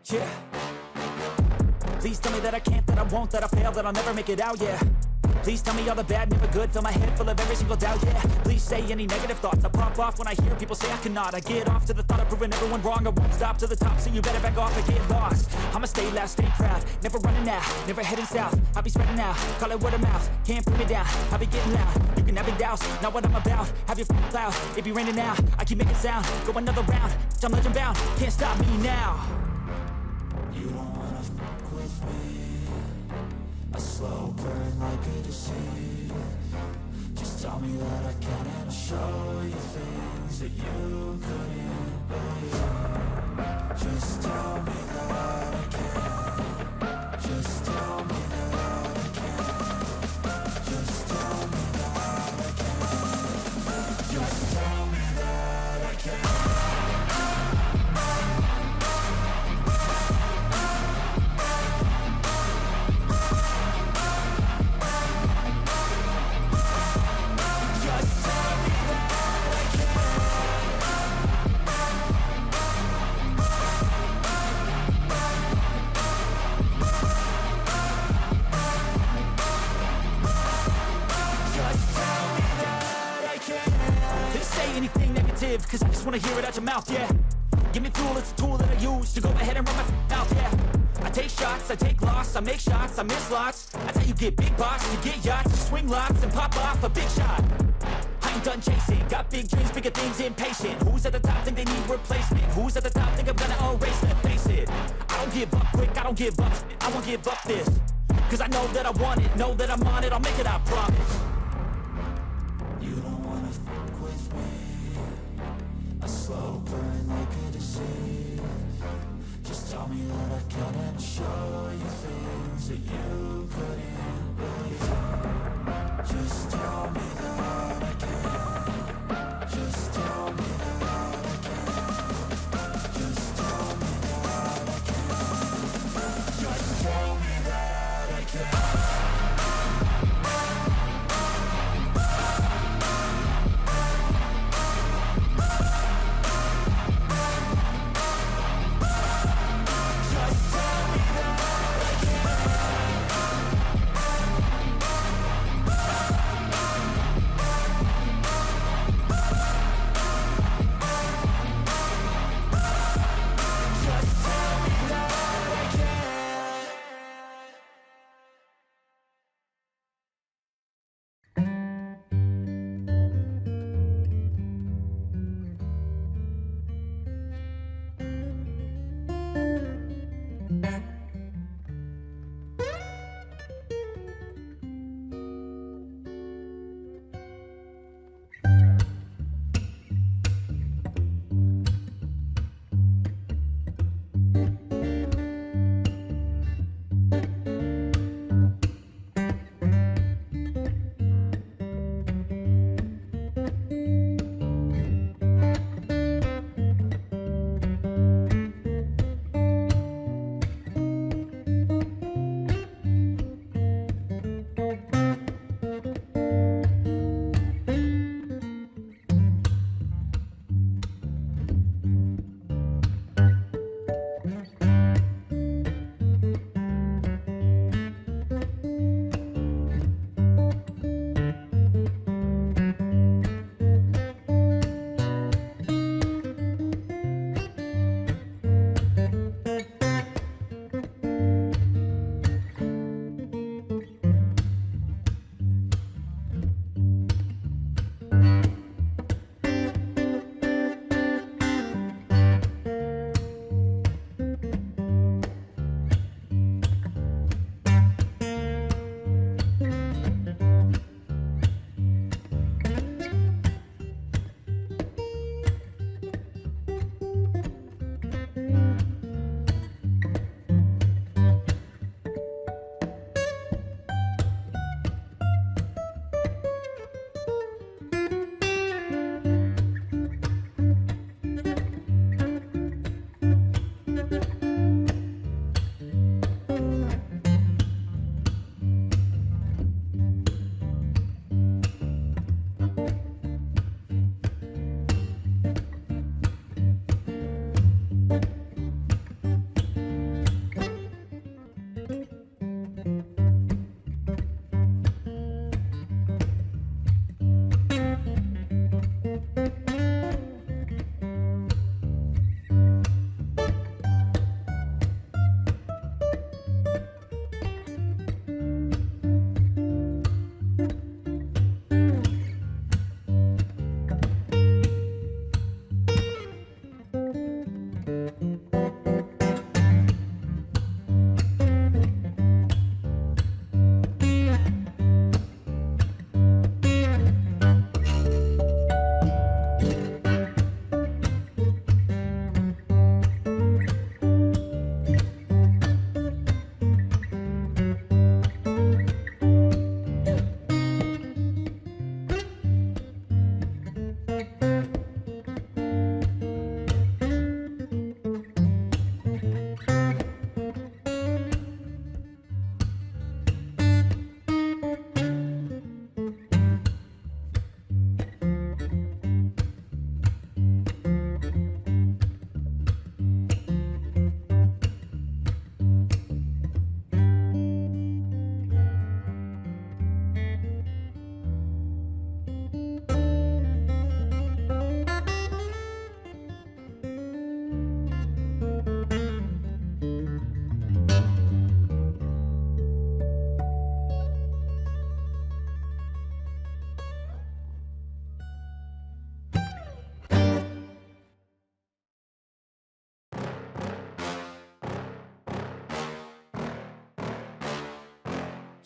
Yeah. Please tell me that I can't, that I won't, that I fail, that I'll never make it out, yeah. Please tell me all the bad, never good, fill my head full of every single doubt, yeah. Please say any negative thoughts, I pop off when I hear people say I cannot. I get off to the thought of proving everyone wrong, I won't stop to the top, so you better back off and get lost. I'ma stay loud, stay proud, never running out, never heading south. I'll be spreading out, call it word of mouth, can't put me down, I'll be getting loud. You can have it douse, not what I'm about, have your f***ing cloud, it be raining now. I keep making sound, go another round, I'm legend bound, can't stop me now. You don't wanna fuck with me, a slow burn like a disease. Just tell me that I can and I'll show you things that you couldn't believe. Just tell me that I can. Just tell me that I can. Just tell me that I can. Just tell me that I can. Anything negative, cause I just wanna hear it out your mouth, yeah. Give me fuel, it's a tool that I use to go ahead and run my mouth, yeah. I take shots, I take loss, I make shots, I miss lots. That's how you get big box, you get yachts, you swing lots and pop off a big shot. I ain't done chasing, got big dreams, bigger things, impatient. Who's at the top think they need replacement? Who's at the top think I'm gonna erase them? Face it, I don't give up quick, I don't give up, I won't give up this. Cause I know that I want it, know that I'm on it, I'll make it, I promise. You don't wanna fuck with me, a slow burn like a disease. Just tell me that I can and show you things that you couldn't believe. Just tell me that I can. Just tell me that I can. Just tell me that I can. Just tell me that I can.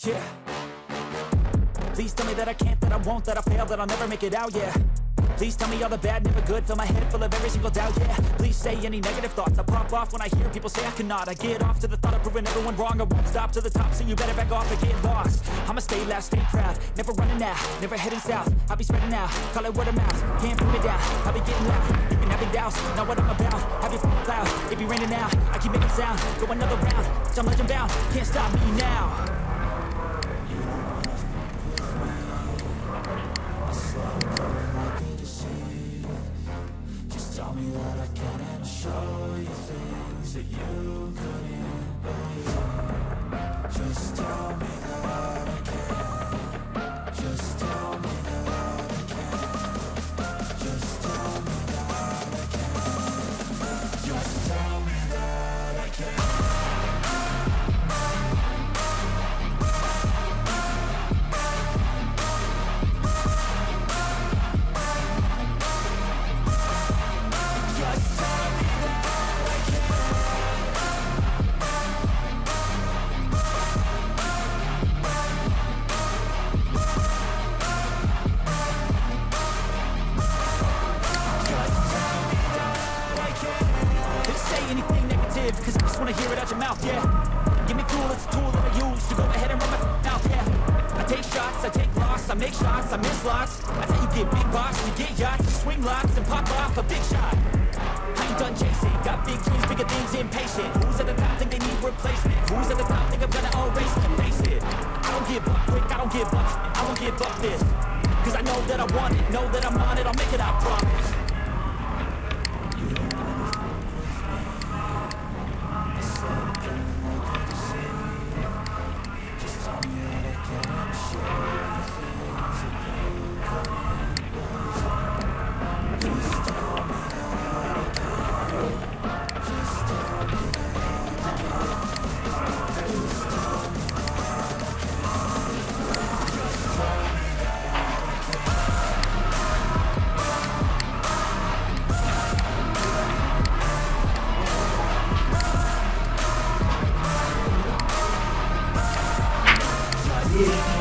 Yeah. Please tell me that I can't, that I won't, that I fail, that I'll never make it out, yeah. Please tell me all the bad, never good, fill my head full of every single doubt, yeah. Please say any negative thoughts, I pop off when I hear people say I cannot. I get off to the thought of proving everyone wrong, I won't stop to the top, so you better back off and get lost. I'ma stay loud, stay proud, never running out, never heading south. I'll be spreading out, call it word of mouth, can't put me down, I'll be getting loud. You can have your doubts, know what I'm about, have your cloud, it be raining now, I keep making sound, go another round, I'm legend bound, can't stop me now. Tell me that I can and I'll show you things that you couldn't believe. Just tell me that I can. Just tell me that I can. Just tell me that I can. Just tell me that I can. Anything negative, cause I just wanna hear it out your mouth, yeah. Give me fuel, it's a tool that I use to go ahead and run my mouth, yeah. I take shots, I take loss, I make shots, I miss lots. I tell you get big box, you get yachts, you swing locks and pop off a big shot. I ain't done chasing, got big dreams, bigger things, impatient. Who's at the top think they need replacement? Who's at the top think I'm gonna erase them? Face it, I don't give up quick, I don't give up, I won't give up this. Cause I know that I want it, know that I'm on it, I'll make it, I promise. Yeah.